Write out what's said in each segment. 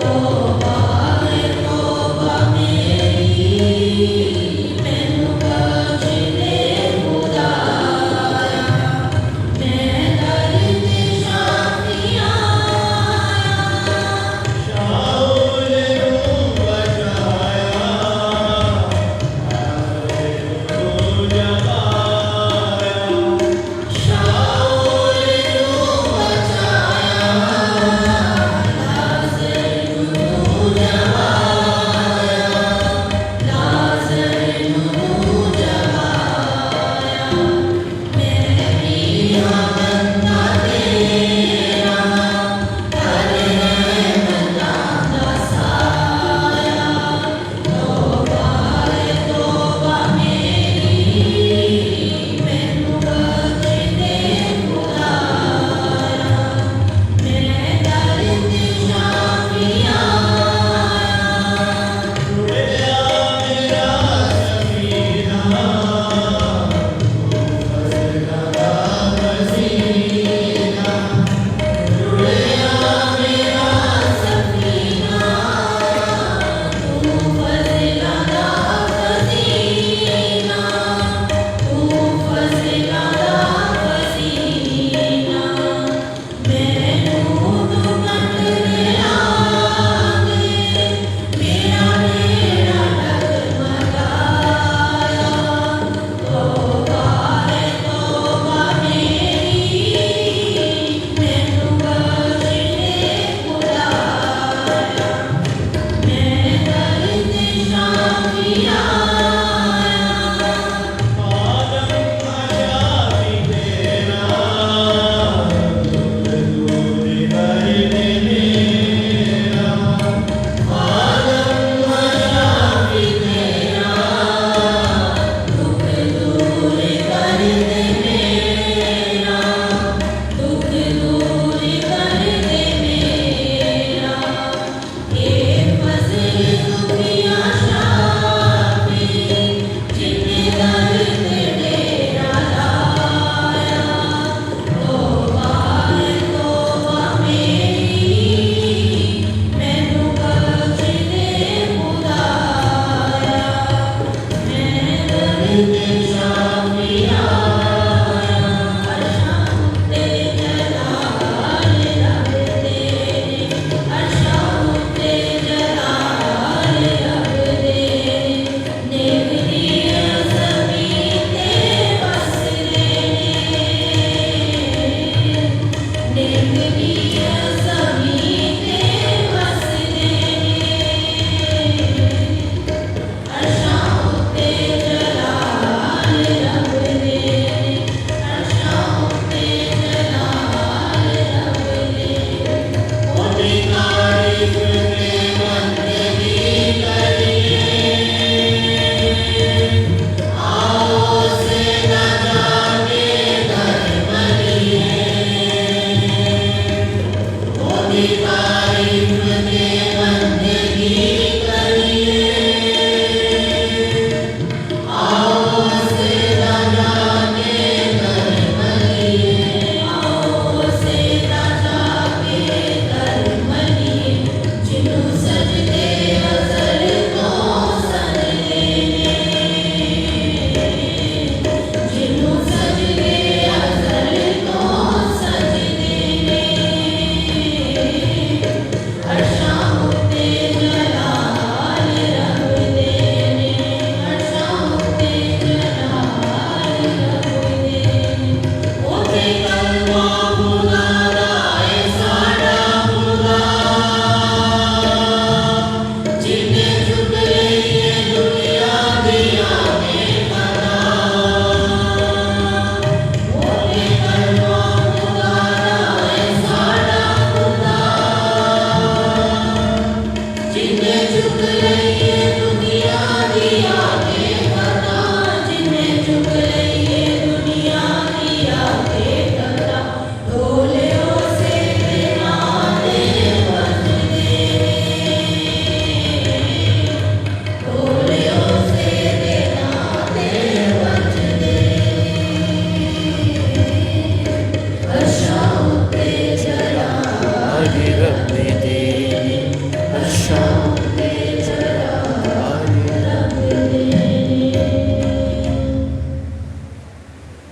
Oh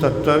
70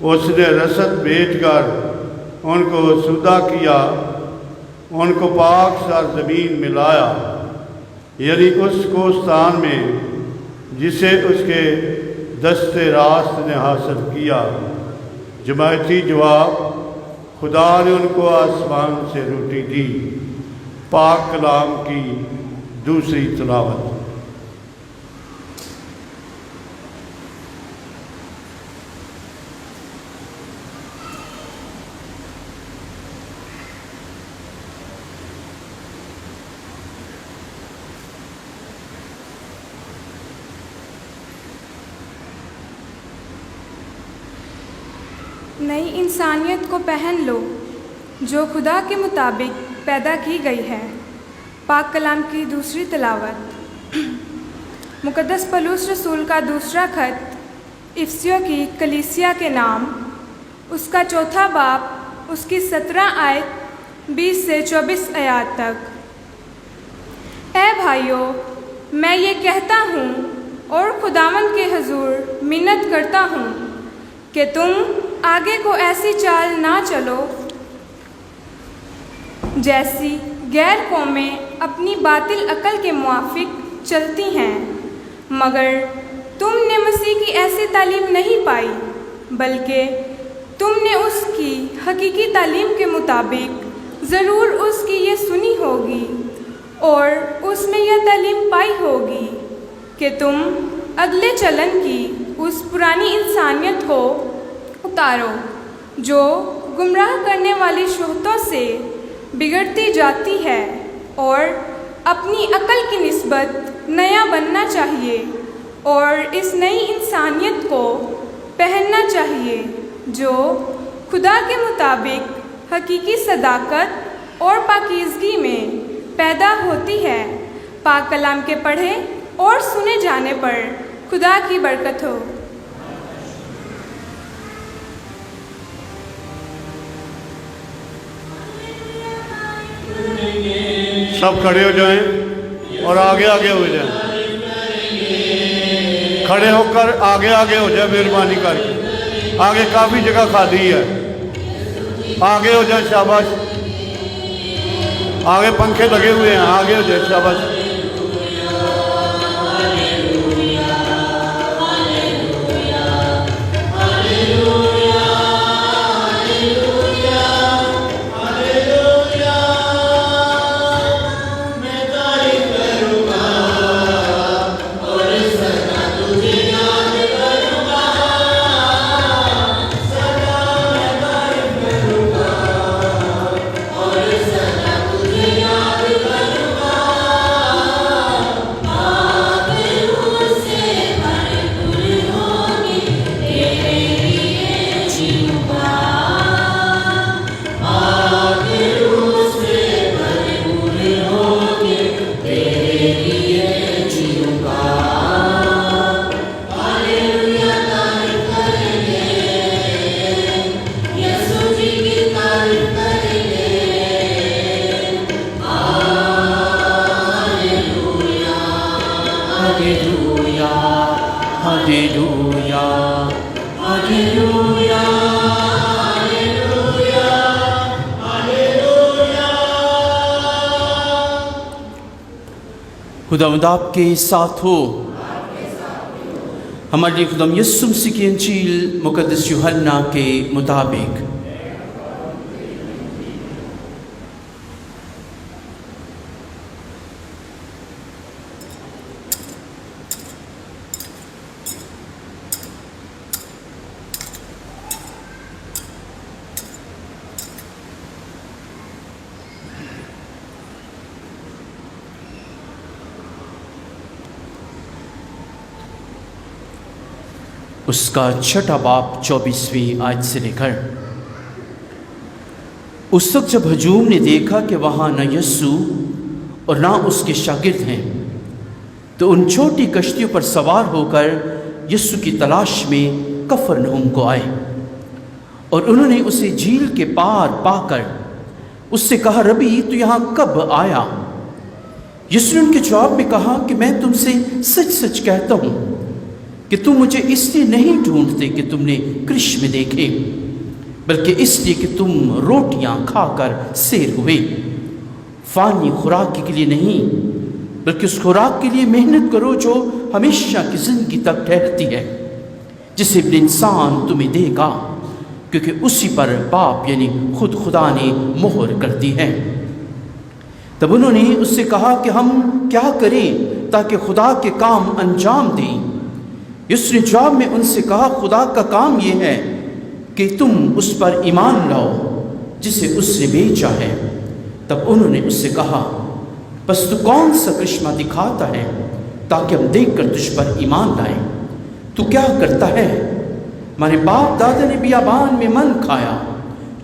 اس نے رسد بیچ کر ان کو سودا کیا، ان کو پاک سرزمین میں لایا، یعنی اس کوہستان میں جسے اس کے دست راست نے حاصل کیا۔ جماعتی جواب: خدا نے ان کو آسمان سے روٹی دی۔ پاک کلام کی دوسری تلاوت۔ نئی انسانیت کو پہن لو جو خدا کے مطابق پیدا کی گئی ہے۔ پاک کلام کی دوسری تلاوت۔ مقدس پولس رسول کا دوسرا خط افسیوں کی کلیسیا کے نام، اس کا چوتھا باب، اس کی 17 آیت 20 سے 24 آیات تک۔ اے بھائیو، میں یہ کہتا ہوں اور خداوند کے حضور منت کرتا ہوں کہ تم آگے کو ایسی چال نہ چلو جیسی غیر قومیں اپنی باطل عقل کے موافق چلتی ہیں، مگر تم نے مسیح کی ایسی تعلیم نہیں پائی، بلکہ تم نے اس کی حقیقی تعلیم کے مطابق ضرور اس کی یہ سنی ہوگی اور اس میں یہ تعلیم پائی ہوگی کہ تم اگلے چلن کی اس پرانی انسانیت کو اتارو جو گمراہ کرنے والی شہوتوں سے بگڑتی جاتی ہے، اور اپنی عقل کی نسبت نیا بننا چاہیے اور اس نئی انسانیت کو پہننا چاہیے جو خدا کے مطابق حقیقی صداقت اور پاکیزگی میں پیدا ہوتی ہے۔ پاک کلام کے پڑھے اور سنے جانے پر خدا کی برکت ہو۔ سب کھڑے ہو جائیں اور آگے آگے ہو جائیں، کھڑے ہو کر آگے آگے ہو جائیں، مہربانی کر کے۔ آگے کافی جگہ خالی ہے، آگے ہو جائیں، شاباش۔ آگے پنکھے لگے ہوئے ہیں، آگے ہو جائیں، شاباش۔ خداوند آپ کے ساتھ ہو۔ ہمارے خداوند یسوع مسیح کی انجیل مقدس یوحنا کے مطابق۔ اس کا 6 باب 24ویں آیت سے لے کر۔ اس وقت جب ہجوم نے دیکھا کہ وہاں نہ یسوع اور نہ اس کے شاگرد ہیں، تو ان چھوٹی کشتیوں پر سوار ہو کر یسوع کی تلاش میں کفرنہوم کو آئے، اور انہوں نے اسے جھیل کے پار پا کر اس سے کہا، ربی تو یہاں کب آیا؟ یسوع نے ان کے جواب میں کہا کہ میں تم سے سچ سچ کہتا ہوں کہ تم مجھے اس لیے نہیں ڈھونڈتے کہ تم نے کرش میں دیکھے، بلکہ اس لیے کہ تم روٹیاں کھا کر سیر ہوئے۔ فانی خوراک کے لیے نہیں، بلکہ اس خوراک کے لیے محنت کرو جو ہمیشہ کی زندگی تک ٹھہرتی ہے، جسے ابن انسان تمہیں دے گا، کیونکہ اسی پر باپ یعنی خود خدا نے مہر کر دی ہے۔ تب انہوں نے اس سے کہا کہ ہم کیا کریں تاکہ خدا کے کام انجام دیں؟ اس نے جواب میں ان سے کہا، خدا کا کام یہ ہے کہ تم اس پر ایمان لاؤ جسے اس نے بھیجا ہے۔ تب انہوں نے اس سے کہا، بس تو کون سا کرشمہ دکھاتا ہے تاکہ ہم دیکھ کر تجھ پر ایمان لائیں؟ تو کیا کرتا ہے؟ ہمارے باپ دادا نے بیابان میں من کھایا،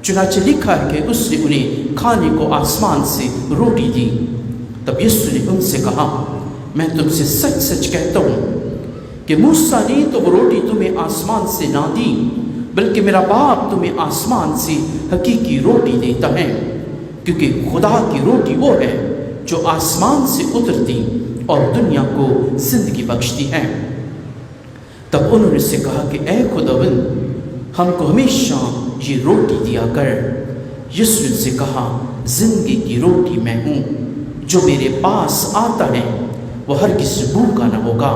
چنانچہ لکھا ہے کہ اس نے انہیں کھانے کو آسمان سے روٹی دی۔ تب یسوع نے ان سے کہا، میں تم سے سچ سچ کہتا ہوں کہ موسیٰ نے تو وہ روٹی تمہیں آسمان سے نہ دی، بلکہ میرا باپ تمہیں آسمان سے حقیقی روٹی دیتا ہے، کیونکہ خدا کی روٹی وہ ہے جو آسمان سے اترتی اور دنیا کو زندگی بخشتی ہے۔ تب انہوں نے اس سے کہا کہ اے خداوند، ہم کو ہمیشہ یہ روٹی دیا کر۔ یسوع نے سے کہا، زندگی کی روٹی میں ہوں، جو میرے پاس آتا ہے وہ ہرگز بھوکا نہ ہوگا،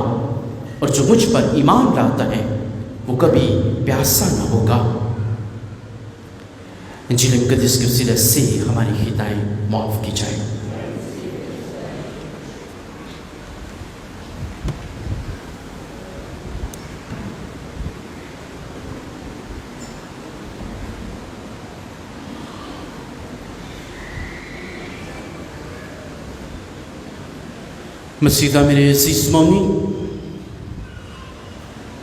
اور جو مجھ پر ایمان لاتا ہے وہ کبھی پیاسا نہ ہوگا۔ انجیل مقدس کے وسیلے سے ہماری خطائیں معاف کی جائیں۔ مسیحا میرے عزیز مومنین،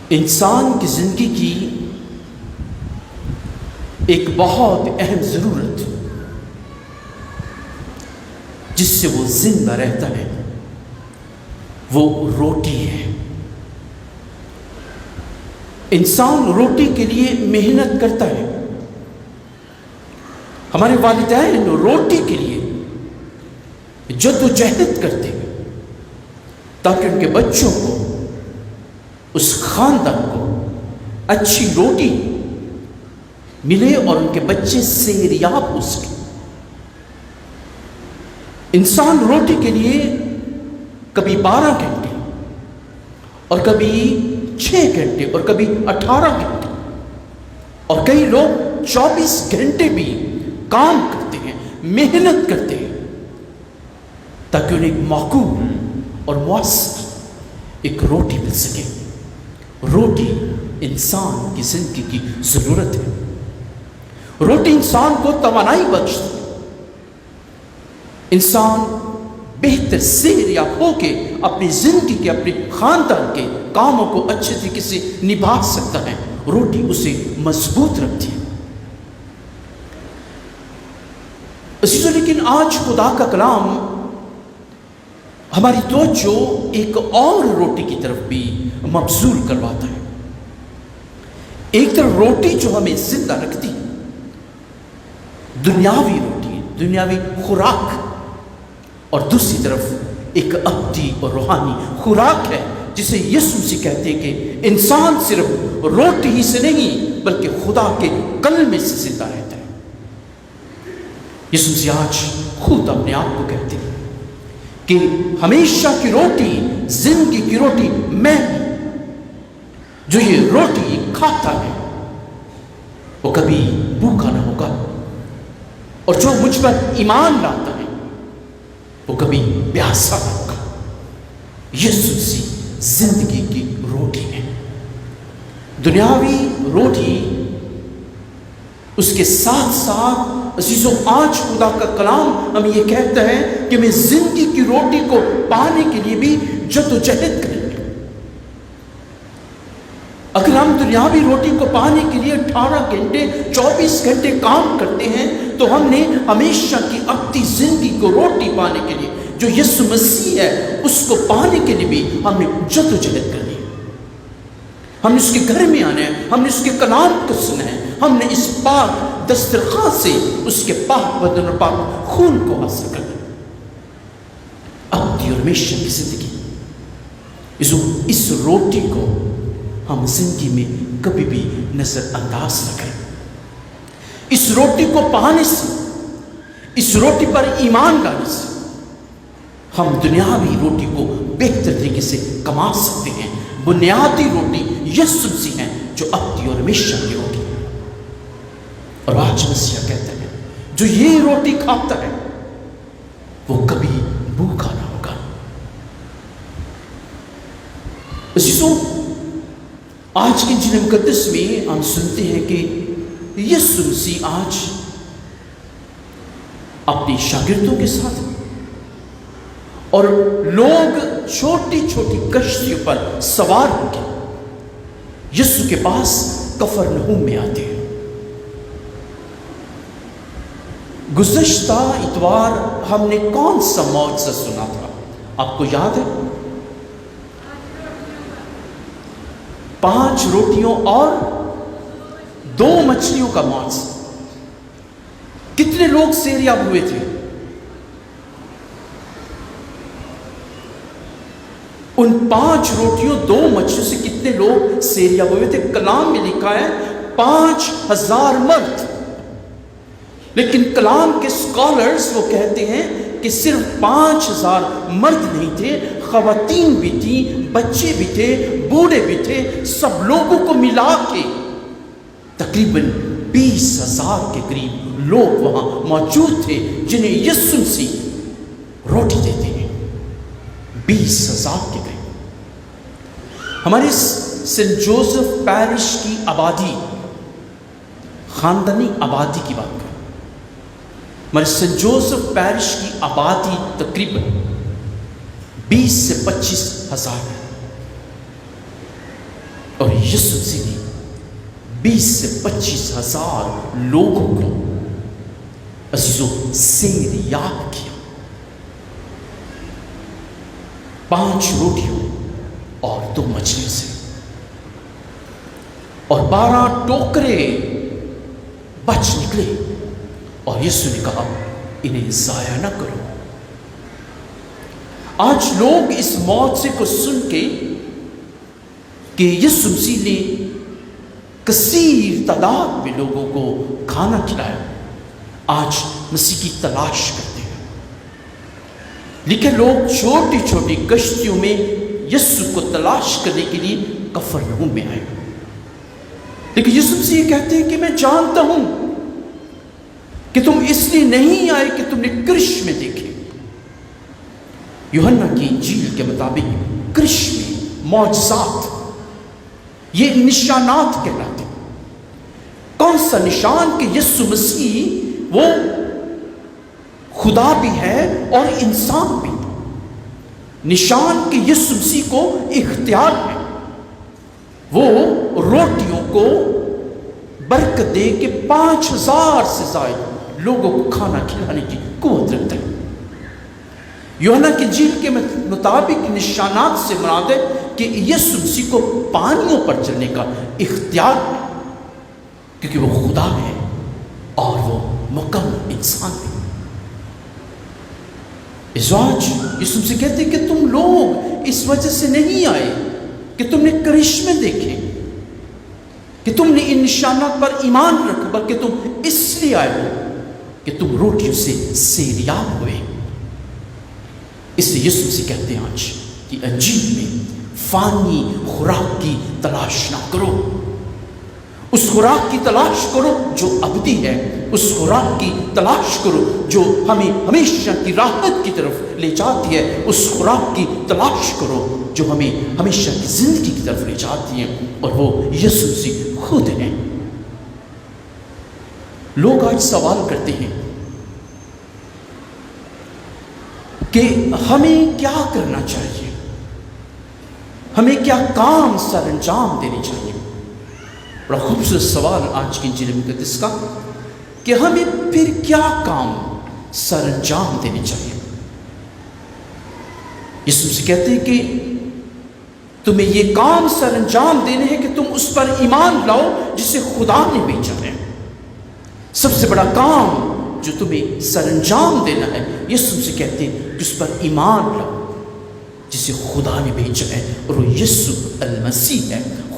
انسان کی زندگی کی ایک بہت اہم ضرورت جس سے وہ زندہ رہتا ہے وہ روٹی ہے۔ انسان روٹی کے لیے محنت کرتا ہے۔ ہمارے والدین روٹی کے لیے جدوجہد کرتے ہیں تاکہ ان کے بچوں کو، اس خاندان کو اچھی روٹی ملے اور ان کے بچے صحتیاب ہو سکے۔ انسان روٹی کے لیے کبھی 12 گھنٹے اور کبھی 6 گھنٹے اور کبھی 18 گھنٹے اور کئی لوگ 24 گھنٹے بھی کام کرتے ہیں، محنت کرتے ہیں تاکہ انہیں ایک معقول اور مؤثر ایک روٹی مل سکے۔ روٹی انسان کی زندگی کی ضرورت ہے۔ روٹی انسان کو توانائی بخشتی ہے۔ انسان بہتر صحتیاب ہو کے اپنی زندگی کے، اپنے خاندان کے کاموں کو اچھے طریقے سے نبھا سکتا ہے۔ روٹی اسے مضبوط رکھتی ہے۔ عزیزو، لیکن آج خدا کا کلام ہماری توجہ ایک اور روٹی کی طرف بھی مبذول کرواتا ہے۔ ایک طرف روٹی جو ہمیں زندہ رکھتی ہے، دنیاوی روٹی، دنیاوی خوراک، اور دوسری طرف ایک ابدی اور روحانی خوراک ہے جسے یسوع مسیح کہتے ہیں کہ انسان صرف روٹی ہی سے نہیں بلکہ خدا کے کلمے سے زندہ رہتا ہے۔ یسوع مسیح آج خود اپنے آپ کو کہتے ہیں کہ ہمیشہ کی روٹی، زندگی کی روٹی میں ہوں۔ جو یہ روٹی کھاتا ہے وہ کبھی بھوکا نہ ہوگا، اور جو مجھ پر ایمان لاتا ہے وہ کبھی پیاسا نہ ہوگا۔ یسوع مسیح زندگی کی روٹی ہے۔ دنیاوی روٹی اس کے ساتھ ساتھ عزیزوں، آج خدا کا کلام ہمیں یہ کہتا ہے کہ میں زندگی کی روٹی کو پانے کے لیے بھی جدوجہد کریں گے۔ اگر ہم دنیاوی روٹی کو پانے کے لیے 18 گھنٹے 24 گھنٹے کام کرتے ہیں تو ہم نے ہمیشہ کی ابدی زندگی کو روٹی پانے کے لیے جو یسوع مسیح ہے اس کو پانے کے لیے بھی ہم نے جدوجہد کرنی ہے۔ ہم نے اس کے گھر میں آنا ہے، ہم نے اس کے کلام کو سنا ہے، ہم نے اس پاک دسترخوان سے اس کے پاک بدن اور پاک خون کو حاصل کرنا ہے۔ ابدی اور ہمیشہ کی زندگی، اس روٹی کو ہم زندگی میں کبھی بھی نظر انداز نہ کریں۔ اس روٹی کو پانے سے، اس روٹی پر ایمان لانے سے ہم دنیاوی روٹی کو بہتر طریقے سے کما سکتے ہیں۔ بنیادی روٹی یسوع مسیح ہیں جو ابدی اور ہمیشہ کی روٹی ہے۔ اور آج مسیح کہتے ہیں جو یہ روٹی کھاتا ہے وہ کبھی بھوکا نہ ہوگا۔ عزیزوں، آج کے انجیل مقدس میں ہم سنتے ہیں کہ یسوع مسیح آج اپنے شاگردوں کے ساتھ اور لوگ چھوٹی چھوٹی کشتیوں پر سوار ہو کے یسوع کے پاس کفرنہوم میں آتے ہیں۔ گزشتہ اتوار ہم نے کون سا معجزہ سنا تھا؟ آپ کو یاد ہے؟ 5 روٹیوں اور 2 مچھلیوں کا معجزہ۔ کتنے لوگ سیریاب ہوئے تھے؟ ان 5 روٹیوں 2 مچھلیوں سے کتنے لوگ سیریاب ہوئے تھے؟ کلام میں لکھا ہے 5000 مرد۔ لیکن کلام کے اسکالرز وہ کہتے ہیں کہ صرف 5000 مرد نہیں تھے، خواتین بھی تھیں، بچے بھی تھے، بوڑھے بھی تھے، سب لوگوں کو ملا کے تقریباً 20,000 کے قریب لوگ وہاں موجود تھے جنہیں یسوع مسیح روٹی دیتے ہیں۔ 20,000 کے قریب۔ ہمارے سینٹ جوزف پیرش کی آبادی، خاندانی آبادی کی بات کریں، ہمارے سینٹ جوزف پیرش کی آبادی تقریباً 20 سے 25,000 ہے، اور یسوع مسیح نے 20 سے 25,000 لوگوں کو عزیزوں سیریاب کیا۔ 5 روٹیوں اور 2 مچھلیوں سے، اور 12 ٹوکرے بچ نکلے، اور یسوع نے کہا انہیں ضائع نہ کرو۔ آج لوگ اس معجزے کو سن کے کہ یسوع مسیح نے کثیر تعداد میں لوگوں کو کھانا کھلایا، آج مسیح کی تلاش کرتے ہیں۔ لیکن لوگ چھوٹی چھوٹی کشتیوں میں یسوع کو تلاش کرنے کے لیے کفرنہوم میں آئے، لیکن یسوع مسیح کہتے ہیں کہ میں جانتا ہوں کہ تم اس لیے نہیں آئے کہ تم نے کرشمے دیکھے۔ یوحنا کی انجیل کے مطابق کرشمے، معجزات، یہ نشانات کہلاتے ہیں۔ کون سا نشان؟ کہ یسوع مسیح وہ خدا بھی ہے اور انسان بھی۔ نشان کہ یسوع مسیح کو اختیار ہے، وہ روٹیوں کو برکت دے کے 5000 سے زائد لوگوں کو کھانا کھلانے کی قوت رکھتا ہے۔ یوحنا کی انجیل کے مطابق نشانات سے مراد ہے کہ یسوع مسیح کو پانیوں پر چلنے کا اختیار ہے، کیونکہ وہ خدا ہے اور وہ مکمل انسان ہے۔ ازواج یسوع مسیح کہتے ہیں کہ تم لوگ اس وجہ سے نہیں آئے کہ تم نے کرشمے دیکھے، کہ تم نے ان نشانات پر ایمان رکھا، بلکہ تم اس لیے آئے ہو کہ تم روٹیوں سے سیریاب ہوئے۔ اس لیے یسوع مسیح کہتے ہیں آج کہ انجیل میں فانی خوراک کی تلاش نہ کرو، اس خوراک کی تلاش کرو جو ابدی ہے، اس خوراک کی تلاش کرو جو ہمیں ہمیشہ کی راحت کی طرف لے جاتی ہے، اس خوراک کی تلاش کرو جو ہمیں ہمیشہ کی زندگی کی طرف لے جاتی ہے، اور وہ یسوع مسیح خود ہیں۔ لوگ آج سوال کرتے ہیں کہ ہمیں کیا کرنا چاہیے، ہمیں کیا کام سر انجام دینے چاہیے۔ بڑا خوبصورت سوال آج کی انجیل مقدس کا کہ ہمیں پھر کیا کام سر انجام دینے چاہیے۔ یسوع سے کہتے ہیں کہ تمہیں یہ کام سر انجام دینے ہیں کہ تم اس پر ایمان لاؤ جسے خدا نے بھیجا ہے۔ سب سے بڑا کام جو تمہیں سر انجام دینا ہے، یسوع سے کہتے ہیں کہ اس پر ایمان لاؤ جسے خدا نے بھیجا ہے، اور وہ یسوع المسیح ہے،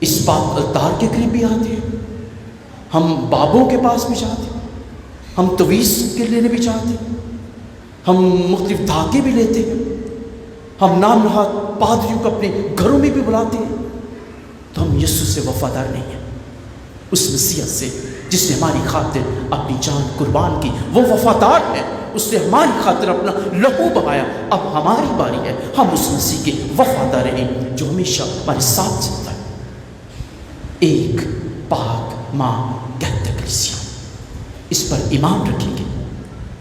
اس پاک الطار کے قریب بھی آتے ہیں، ہم بابوں کے پاس بھی جاتے ہیں، ہم تویز کے لینے بھی جاتے ہیں، ہم مختلف دھاگے بھی لیتے ہیں، ہم نام نہاد پادریوں کو اپنے گھروں میں بھی بلاتے ہیں، تو ہم یسوع سے وفادار نہیں ہیں، اس مسیح سے جس نے ہماری خاطر اپنی جان قربان کی، وہ وفادار ہے، اس نے ہماری خاطر اپنا لہو بہایا، اب ہماری باری ہے ہم اس مسیح کے وفادار رہیں جو ہمیشہ ہمارے ساتھ چلتا ہے۔ ایک پاک ماں کہتے کلیسیا، اس پر ایمان رکھیں گے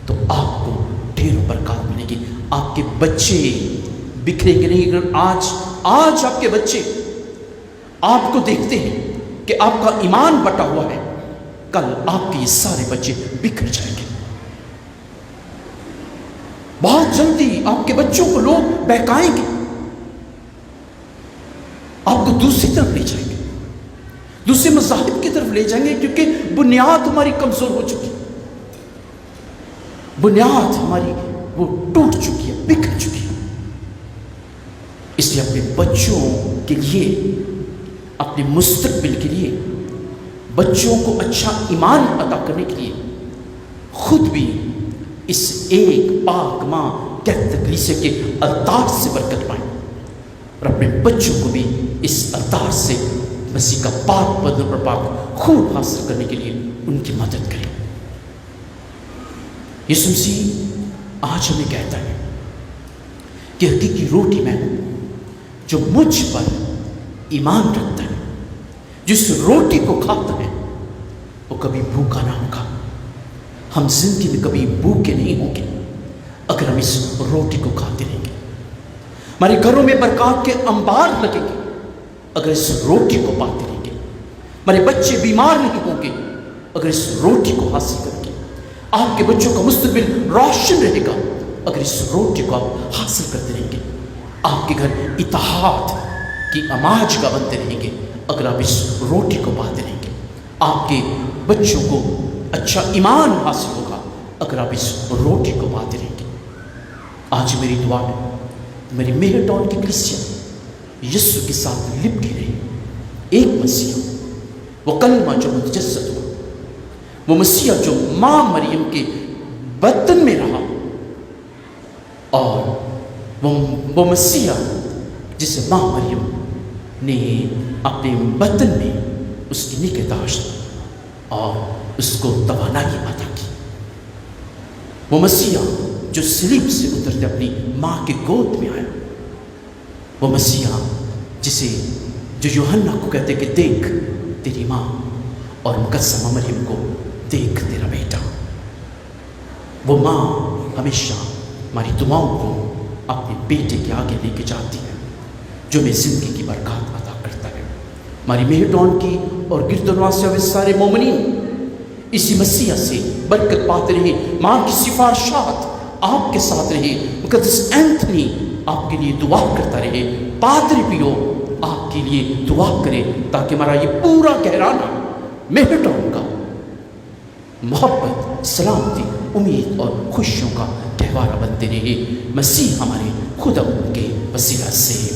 تو آپ کو ڈھیروں برکات ملے گی۔ آپ کے بچے بکھریں گے نہیں۔ اگر آج آپ کے بچے آپ کو دیکھتے ہیں کہ آپ کا ایمان بٹا ہوا ہے، کل آپ کے یہ سارے بچے بکھر جائیں گے۔ بہت جلدی آپ کے بچوں کو لوگ بہکائیں گے، آپ کو دوسری طرف لے جائیں گے، دوسرے مذاہب کی طرف لے جائیں گے، کیونکہ بنیاد ہماری کمزور ہو چکی، بنیاد ہماری وہ ٹوٹ چکی ہے، بکھر چکی ہے۔ اس لیے اپنے بچوں کے لیے، اپنے مستقبل کے لیے، بچوں کو اچھا ایمان عطا کرنے کے لیے خود بھی اس ایک پاک ماں کہتے کلیسیا کے الطار سے برکت پائیں، اور اپنے بچوں کو بھی اس الطار سے مسیح کا پاک بدن اور پاک خون حاصل کرنے کے لیے ان کی مدد کریں۔ یسوع مسیح آج ہمیں کہتا ہے کہ حقیقی روٹی میں ہوں، جو مجھ پر ایمان رکھتا ہے، جس روٹی کو کھاتا ہے، وہ کبھی بھوکا نہ ہوگا۔ ہم زندگی میں کبھی بھوکے نہیں ہوں گے اگر ہم اس روٹی کو کھاتے رہیں گے۔ ہمارے گھروں میں برکات کے انبار لگیں گے اگر اس روٹی کو پاتے رہیں گے۔ ہمارے بچے بیمار نہیں ہوں گے اگر اس روٹی کو حاصل کریں گے۔ آپ کے بچوں کا مستقبل روشن رہے گا اگر اس روٹی کو آپ حاصل کرتے رہیں گے۔ آپ کے گھر اتحاد کی آماج کا بنتے رہیں گے اگر آپ اس روٹی کو پاتے رہیں گے۔ آپ کے بچوں کو اچھا ایمان حاصل ہوگا اگر آپ اس روٹی کو پاتے رہیں گے۔ آج میری دعا ہے میری میہر ٹاؤن کی کلیسیا یسوع کے ساتھ لپٹی رہی، ایک مسیح، وہ کلمہ جو متجسد ہوا، وہ مسیح جو ماں مریم کے بدن میں رہا، اور وہ مسیح جسے ماں مریم نے اپنے بدن میں اس کی نگہداشت اور اس کو توانائی عطا کی، وہ مسیح جو صلیب سے اترتے اپنی ماں کے گود میں آیا، وہ مسیح جسے جو یوحنا کو کہتے کہ دیکھ تیری ماں، اور مقدسہ مریم کو دیکھ تیرا بیٹا۔ وہ ماں ہمیشہ ہماری دعاؤں کو اپنے بیٹے کے آگے لے کے جاتی ہے، جو ہمیں زندگی کی برکات عطا کرتا ہے۔ ہماری میہر ٹاؤن کی اور گرد و نواح سے سارے مومنین اسی مسیح سے برکت پاتے رہے۔ ماں کی سفارشات آپ کے ساتھ رہے، مقدس اینتھنی آپ کے لیے دعا کرتا رہے، پادری پیو آپ کے لیے دعا کرے، تاکہ ہمارا یہ پورا گہرانہ میہر ٹاؤن کا محبت، سلامتی، امید اور خوشیوں کا گہوارہ بنتے رہے، مسیح ہمارے خدا ان کے وسیلہ سے۔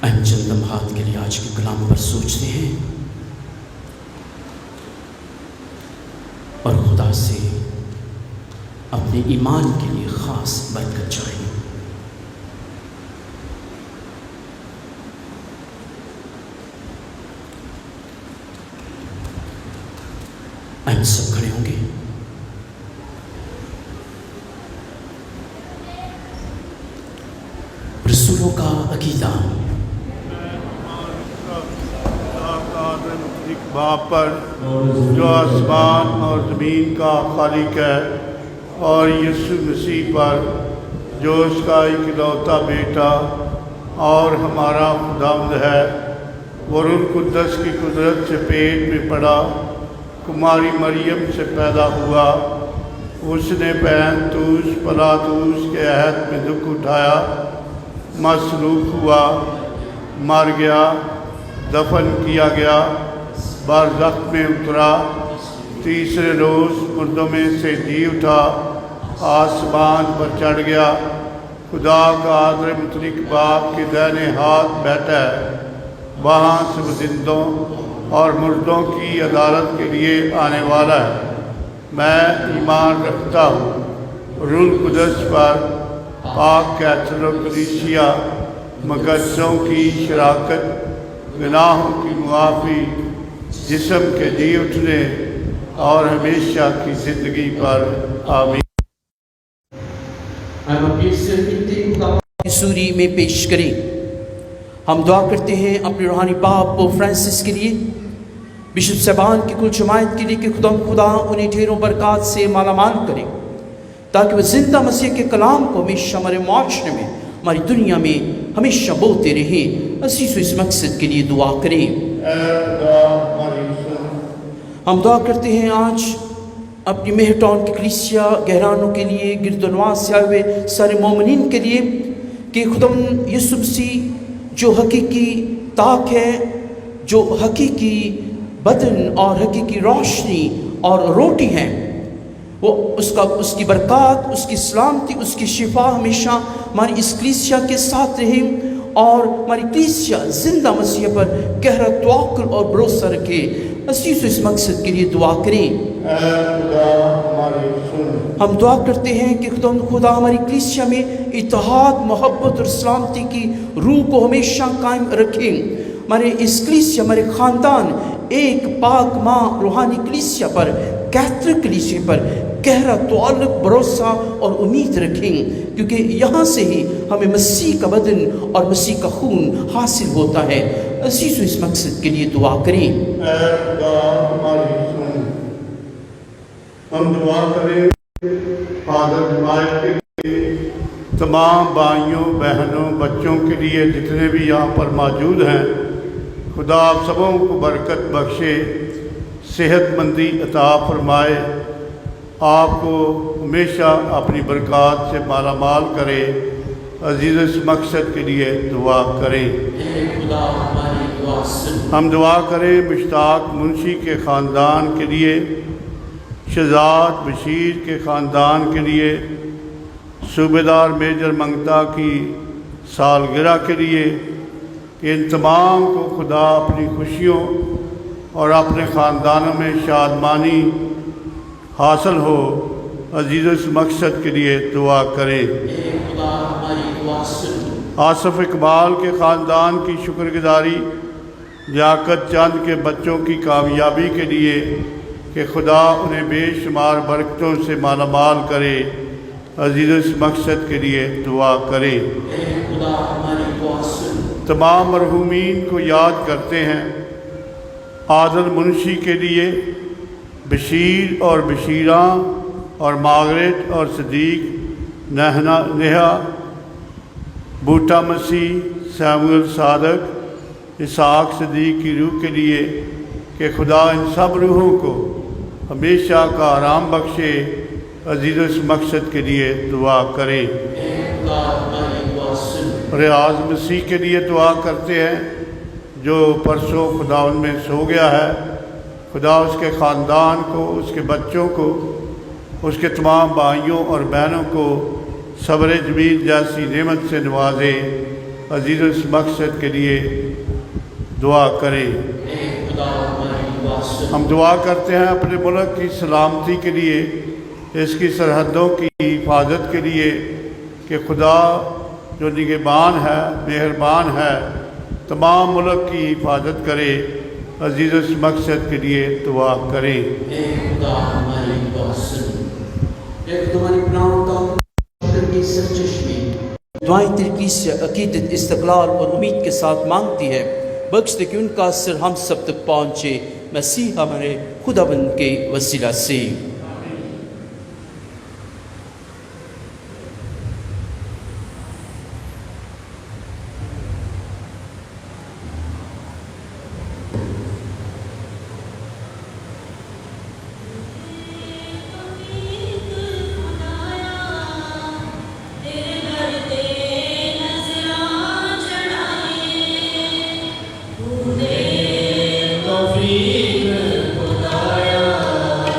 ہم چند لمحات کے لیے آج کے کلام پر سوچتے ہیں اور خدا سے اپنے ایمان کے لیے خاص برکت چاہیے۔ ہم سب کھڑے ہوں گے۔ رسولوں کا عقیدہ۔ ایک باپ پر جو آسمان اور زمین کا خالق ہے، اور یسوع مسیح پر جو اس کا اکلوتا بیٹا اور ہمارا خداوند ہے، وہ روح القدس کی قدرت سے پیٹ میں پڑا، کماری مریم سے پیدا ہوا، اس نے پینتوس پلاطوس کے عہد میں دکھ اٹھایا، مصلوب ہوا، مر گیا، دفن کیا گیا، برزخ میں اترا، تیسرے روز مردوں میں سے جی اٹھا، آسمان پر چڑھ گیا، خدا کا عادل مطلق باپ کے دائنے ہاتھ بیٹھا ہے، وہاں سے وہ زندوں اور مردوں کی عدالت کے لیے آنے والا ہے۔ میں ایمان رکھتا ہوں روح القدس پر، پاک کیتھولک و کلیسیا مقدسوں کی شراکت، گناہوں کی معافی، جسم کے جی اٹھنے اور ہمیشہ کی زندگی پر آمین۔ ہم اپنے سرکتے کی سوری میں پیش کریں۔ ہم دعا کرتے ہیں اپنے روحانی باپ پوپ فرانسس کے لیے، بشپ صاحبان کی کل جماعت کے لیے کہ خدا انہیں ڈھیروں برکات سے مالا مال کرے، تاکہ وہ زندہ مسیح کے کلام کو ہمیشہ ہمارے معاشرے میں، ہماری دنیا میں ہمیشہ بولتے رہیں۔ عزیز و اس مقصد کے لیے دعا کریں۔ ہم دعا کرتے ہیں آج اپنی مہرٹاؤن کی کلیسیا گہرانوں کے لیے، گردنواز سے آئے ہوئے سارے مومنین کے لیے، کہ خداوند یسوع مسیح جو حقیقی طاق ہے، جو حقیقی بدن اور حقیقی روشنی اور روٹی ہیں، وہ اس کی برکات، اس کی سلامتی، اس کی شفا ہمیشہ ہماری اس کلیسیا کے ساتھ رہے، اور ہماری کلیسیا زندہ مسیح پر گہرا توکل اور بھروسہ رکھے۔ عزیز اس مقصد کے لیے دعا کریں۔ ہم دعا کرتے ہیں کہ خدا ہماری کلیسیا میں اتحاد، محبت اور سلامتی کی روح کو ہمیشہ قائم رکھیں۔ ہمارے اس کلیسیا، ہمارے خاندان ایک پاک ماں روحانی کلیسیا پر، کیتھولک کلیسیا پر گہرا تعلق، بھروسہ اور امید رکھیں، کیونکہ یہاں سے ہی ہمیں مسیح کا بدن اور مسیح کا خون حاصل ہوتا ہے۔ عزیز اس مقصد کے لیے دعا کریں۔ ہم دعا کریں فادر جماعت کے لیے، تمام بھائیوں بہنوں بچوں کے لیے جتنے بھی یہاں پر موجود ہیں۔ خدا آپ سبوں کو برکت بخشے، صحت مندی عطا فرمائے، آپ کو ہمیشہ اپنی برکات سے مالا مال کرے۔ عزیز اس مقصد کے لیے دعا کریں۔ ہم دعا کریں مشتاق منشی کے خاندان کے لیے، شہزاد بشیر کے خاندان کے لیے، صوبیدار میجر منگتا کی سالگرہ کے لیے، کہ ان تمام کو خدا اپنی خوشیوں اور اپنے خاندانوں میں شادمانی حاصل ہو۔ عزیز اس مقصد کے لیے دعا کریں۔ آصف اقبال کے خاندان کی شکر گزاری، لیاقت چند کے بچوں کی کامیابی کے لیے، کہ خدا انہیں بے شمار برکتوں سے مالا مال کرے۔ عزیز اس مقصد کے لیے دعا کریں۔ تمام مرحومین کو یاد کرتے ہیں۔ عادل منشی کے لیے، بشیر اور بشیرہ اور مارگریٹ اور صدیق، نیہا، بوٹا مسیح، سیموئل صادق، اسحاق صدیق کی روح کے لیے، کہ خدا ان سب روحوں کو ہمیشہ کا آرام بخشے۔ عزیز اس مقصد کے لیے دعا کریں۔ ریاض مسیح کے لیے دعا کرتے ہیں جو پرسوں خدا ان میں سو گیا ہے۔ خدا اس کے خاندان کو، اس کے بچوں کو، اس کے تمام بھائیوں اور بہنوں کو صبر جمیل جیسی نعمت سے نوازے۔ عزیز اس مقصد کے لیے دعا کریں۔ ہم دعا کرتے ہیں اپنے ملک کی سلامتی کے لیے، اس کی سرحدوں کی حفاظت کے لیے، کہ خدا جو نگہبان ہے، مہربان ہے، تمام ملک کی حفاظت کرے۔ عزیز اس مقصد کے لیے دعا کریں۔ دعائیں تیری کلیسیا عقیدت، استقلال اور امید کے ساتھ مانگتی ہے، بخش دے کہ ان کا اثر ہم سب تک پہنچے، مسیح ہمارے خداوند کے وسیلہ سے۔ خدایا